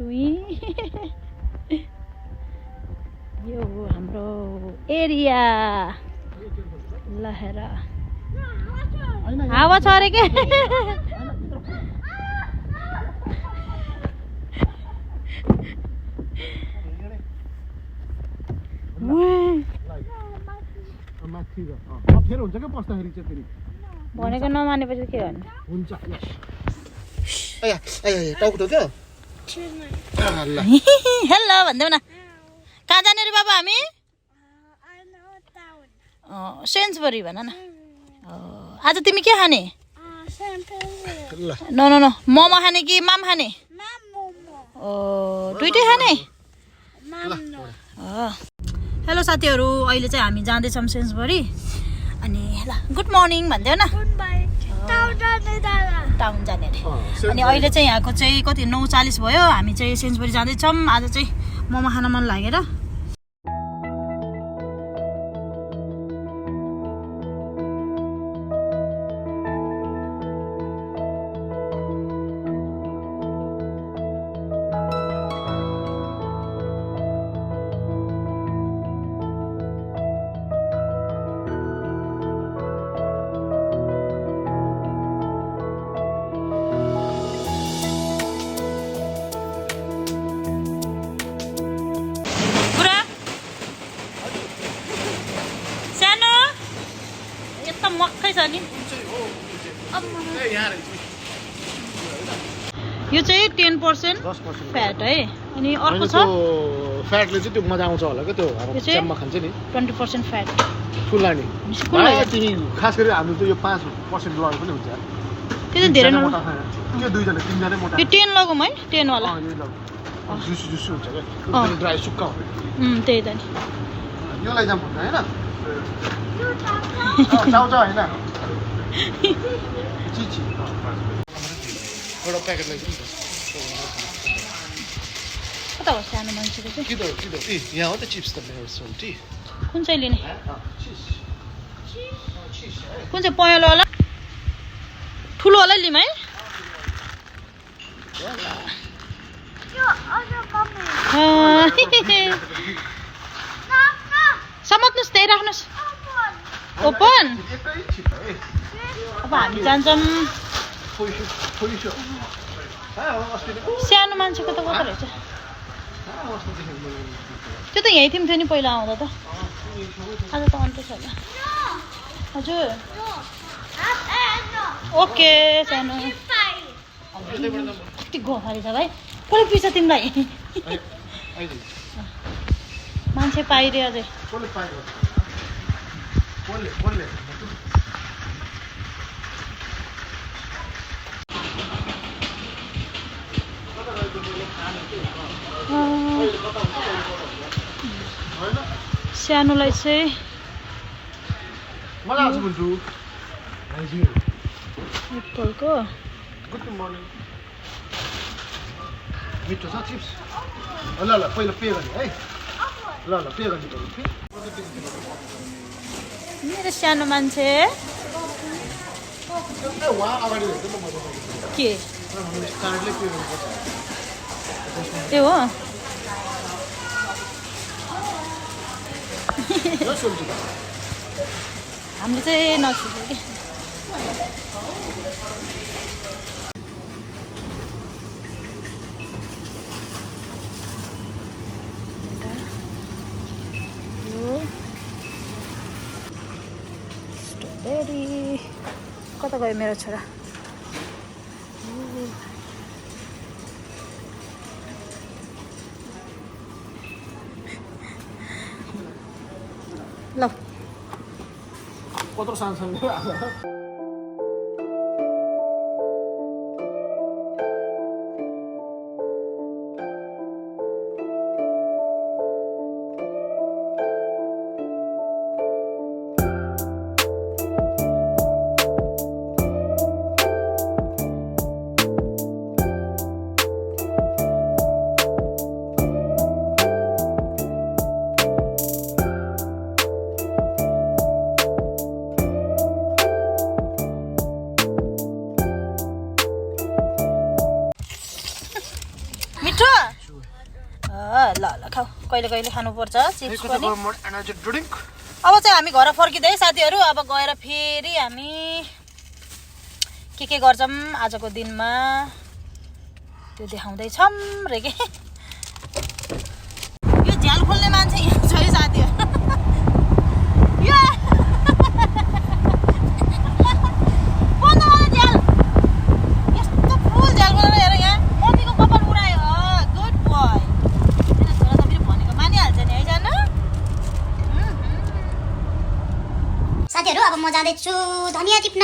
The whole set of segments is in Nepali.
टुई यो हाम्रो एरिया लहरा हावा छ अरे के भनेको नमानेपछि के गर्ने हुन्छ टाउको क्या हेलो भन्देऊ न कहाँ जाने रे बाबा हामी सेन्सबरी भन न आज तिमी के खाने न न न मोमो खाने कि माम खाने दुइटै खाने हेलो साथीहरू अहिले चाहिँ हामी जाँदैछौँ सेन्सबरी अनि ल गुड मर्निङ भन्देऊ न टाउन जाने अरे अनि अहिले चाहिँ यहाँको चाहिँ कति 9:40 भयो हामी चाहिँ सेन्सबरी जाँदैछौँ आज चाहिँ मोमो खान मन लागेर मक्कै छ नि यो चाहिँ 10% फ्याट है अनि अर्को छ फ्याटले चाहिँ त्यो मजा आउँछ होला के त्यो च्याम्मा खान्छ नि 20% फ्याट फुल्ला नि तिमी खास गरी हाम्रो त यो 5% लड पनि हुन्छ त्यो चाहिँ धेरै मोटा के दुईजना तीनजना मोटा यो 10 लगौँ है 10 वाला जुसी जुसी हुन्छ के ड्राई सुक्का हो त्यही त नि यो लैजाम भन्नु हैन चाउचाउ हैन चिची एउटा प्याकेट लैजाऊ कता हो सानो मान्छेको चाहिँ किदो ए यहाँ हो त चिप्स त मेरो सोल्टी कुन चाहिँ लिने कुन चाहिँ पहेँलो वाला ठुलो वाला लिम है समात्नुहोस् त्यही राख्नुहोस् ओपन अब हामी जान्छौँ सानो मान्छेको त कता रहेछ त्यो त यहीँ थियो नि पहिला आउँदा त आज त अन्त छैन हजुर ओके सानो कति गफारी छ भाइ कसले पिछ तिमीलाई मान्छे पाइरे अझै सानोलाई चाहिँ एप्पलको गुड मर्निङ मिठो छ चिप्स ल ल पहिला पे गर्ने है ल ल पे गर्ने मेरो सानो मान्छे के त्यो हो हामीले चाहिँ नछुट्यो कि स्ट्रबेरी कता गयो मेरो छोरा ल कत्रो सानसानो कहिले कहिले खानुपर्छ चिप्स Take पनि a more energy drink. अब चाहिँ हामी घर फर्किँदै साथीहरू अब गएर फेरि हामी के गर्छौँ आजको दिनमा त्यो देखाउँदैछौँ रे के यो झ्याल खोल्ने मान्छे यहाँ छ है साथीहरू यो बन्द झ्याल यस्तो फुल झ्याल खोलेर हेर यहाँ मम्मीको कपाल उडायो गुड बोय छोरा त फेरि भनेको मानिहाल्छ नि है जान साथीहरू अब म जाँदैछु धनियाँ टिप्न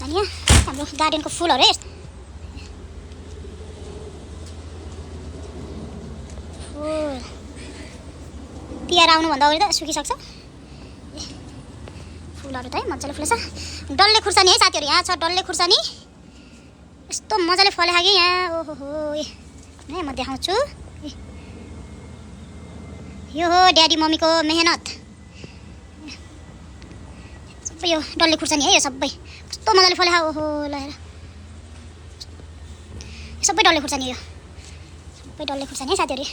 धनियाँ हाम्रो गार्डनको फुलहरू हेर फुल तिहार आउनुभन्दा अगाडि त सुकिसक्छ फुलहरू त है मजाले फुलेछ डल्ले खुर्सानी है साथीहरू यहाँ छ डल्ले खुर्सानी यस्तो मजाले फलेको कि यहाँ ओहो हो है म देखाउँछु यो हो ड्याडी मम्मीको मेहनत सबै यो डल्ले खुर्सानी है यो सबै कस्तो मजाले फले ओहो ल हेर सबै डल्ले खुर्सानी यो सबै डल्ले खुर्सानी है साथीहरू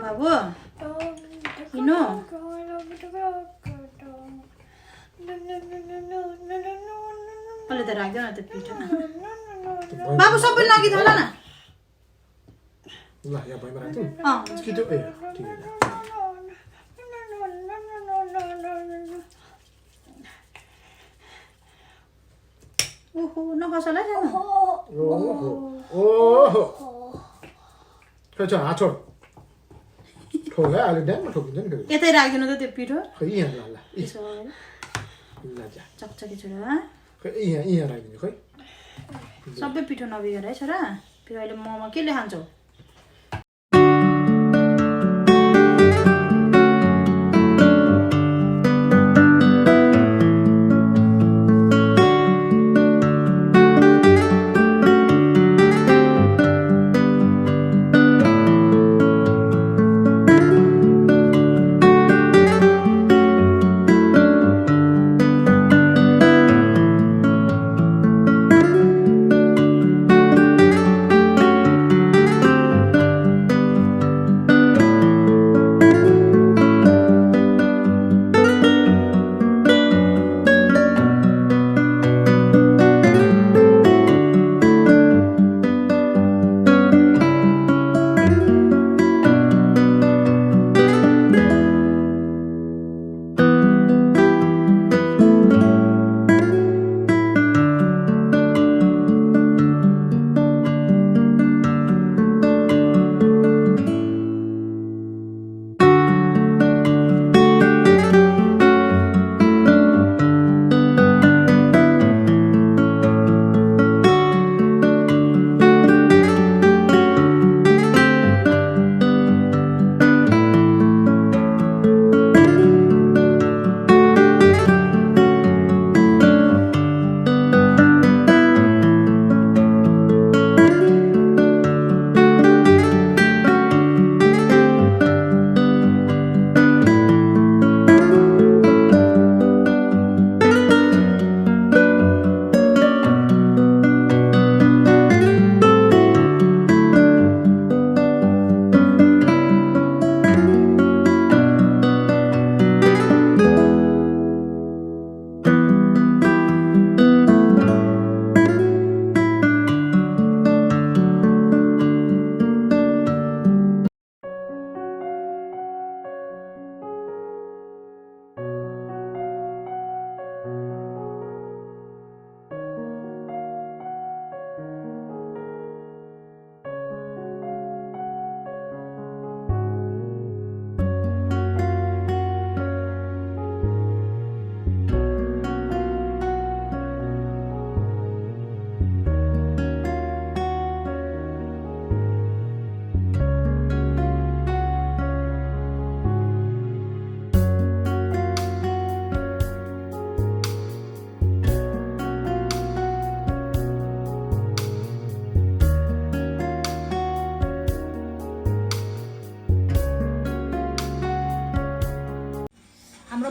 बाबु हिँड्नु अहिले त राख्दैन त पिठो बाबु सबै नगीत होला न ल यहाँ भइमा राख्छु अँ कि त्यो ए ठिकै छ ओहो नखस होला जानु ओहो ओहो खै छ हात छोड ठोक है अहिले ड्याममा ठोकिन्छ नि फेरि यतै राखिदिनु त त्यो पिठो खै यहाँ ल ल यसो ल जा चकचकी छोरा खै यहाँ राखिदिनु खै सबै पिठो नबिगार है छोरा फेरि अहिले मोमो केले खान्छौ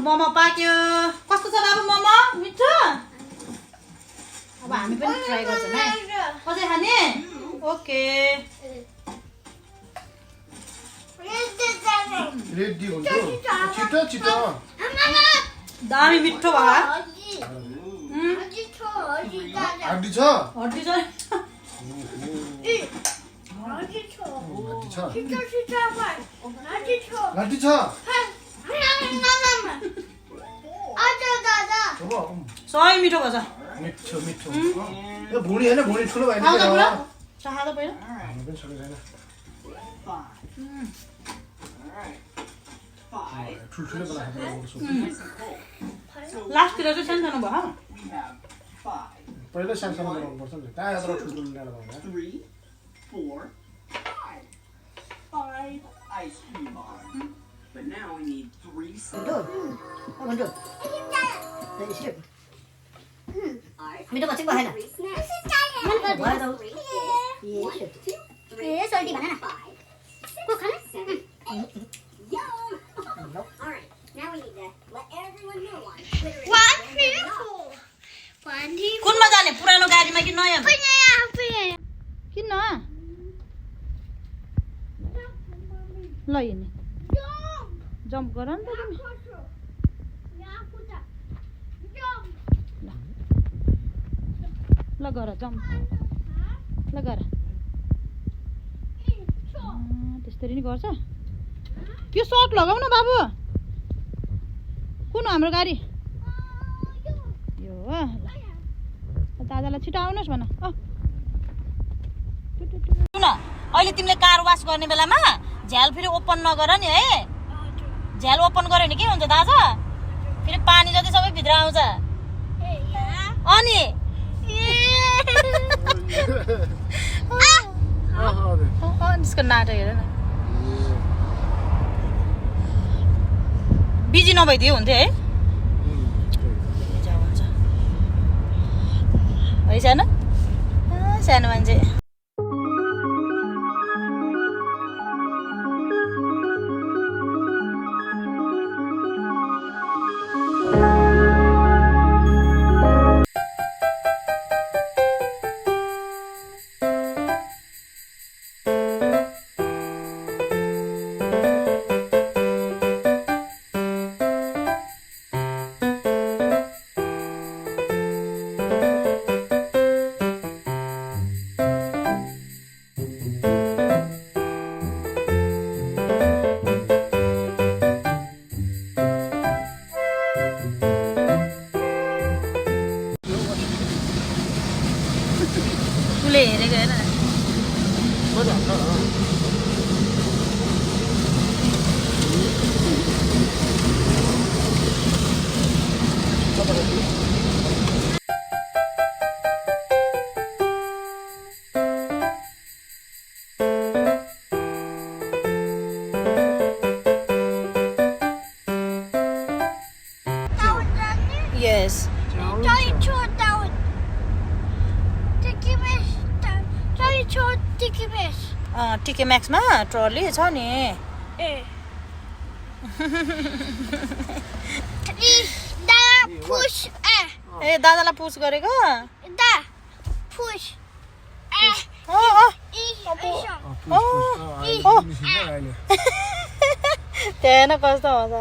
मोमो पाक्यो कस्तो छ बाबु मोमो मिठो अब हामी पनि ट्राई गर्छौँ है अझै खाने ओके रेडी हुन्छ छिटो छिटो दामी मिठो भयो हड्डी छ हड्डी छ हड्डी छ सही मिठो भएछ मिठो मिठो यो भुँडी होइन भुँडी ठुलो भयो नि चाहा त पहिला पनि छोडेको छैन ठुल्ठुलो बनाएको लास्टतिर चाहिँ सानो सानो भयो पहिला सानो सानो बनाउनु पर्छ नि कहाँ यत्रो ठुल्ठुलो ल्याएर बनाउँदा 3, 4, 5 ice cream bars. But now we need 3 मिठो बच्चेको भएन ए सोल्टी भन न को खाने कुनमा जाने पुरानो गाडीमा कि नयाँ किन ल हिँड्ने जम्प गर नि त तिमी ल गर जम्प ल गर त्यसरी नि गर्छ यो सर्ट लगाऊ न बाबु कुन हाम्रो गाडी यो हो दादालाई छिटो आउनुहोस् भन सुन अहिले तिमीले कार वास गर्ने बेलामा झ्याल फेरि ओपन नगर नि है झ्याल ओपन गर्यो भने के हुन्छ दादा फेरि पानी जति सबै भित्र आउँछ अनि त्यसको नाटक हेर न बिजी नभइदियो हुन्थ्यो है है सानो सानो मान्छे हेरेको हेर Yes. टिके म्याक्समा ट्रली छ नि ए दादालाई पुस गरेको त्यहाँ कस्तो हुन्छ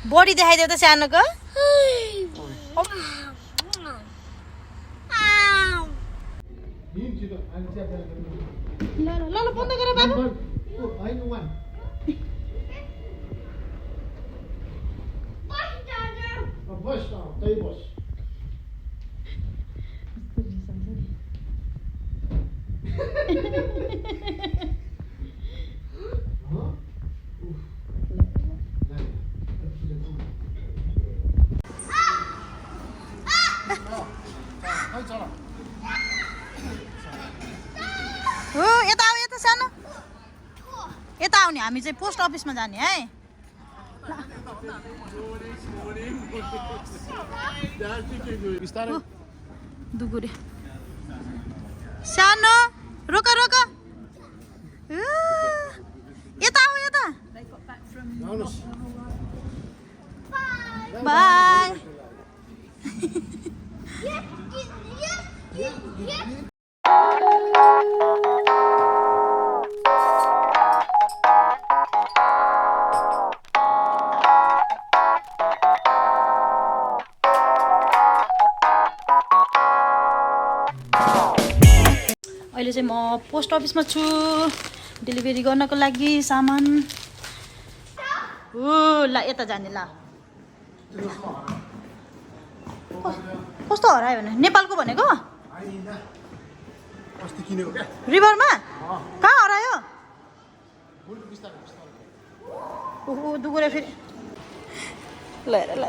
बडी देखाइदियो त सानोको ल बन्द गर बाबु यता सानो यता आउने हामी चाहिँ पोस्ट अफिसमा जाने है दुगुरे सानो रोक रोक यता आऊ यता आउनुहोस् बाई अहिले चाहिँ म पोस्ट अफिसमा छु डेलिभरी गर्नको लागि सामान ला यता जाने ला कस्तो हरायो भने नेपालको भनेको अस्ति किनेको क्या रिभरमा कहाँ हरायो ओहो दुगुरे फेरि ल हेर ल